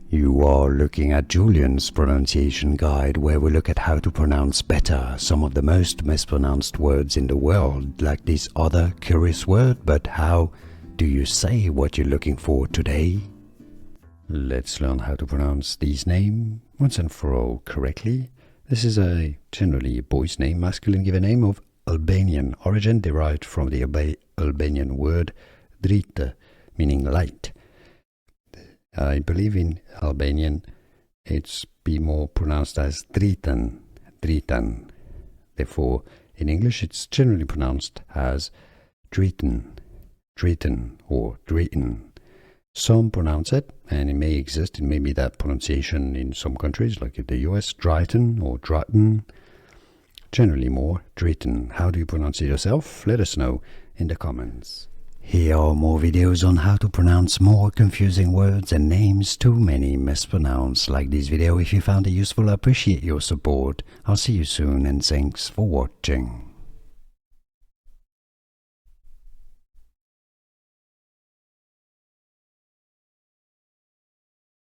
You are looking at Julian's pronunciation guide, where we look at how to pronounce better some of the most mispronounced words in the world, like this other curious word. But how do you say what you're looking for today? Let's learn how to pronounce these names once and for all correctly. This is generally a boy's name, masculine given name of Albanian origin, derived from the Albanian word drita, meaning light. I believe in Albanian it's be more pronounced as Dritan, Dritan. Therefore, in English it's generally pronounced as Dritan, Dritan or Dritan. Some pronounce it, and it may exist, it may be that pronunciation in some countries, like in the US, Dritan or Dritan. Generally more Dritan. How do you pronounce it yourself? Let us know in the comments. Here are more videos on how to pronounce more confusing words and names too many mispronounced. Like this video if you found it useful. I appreciate your support. I'll see you soon and thanks for watching.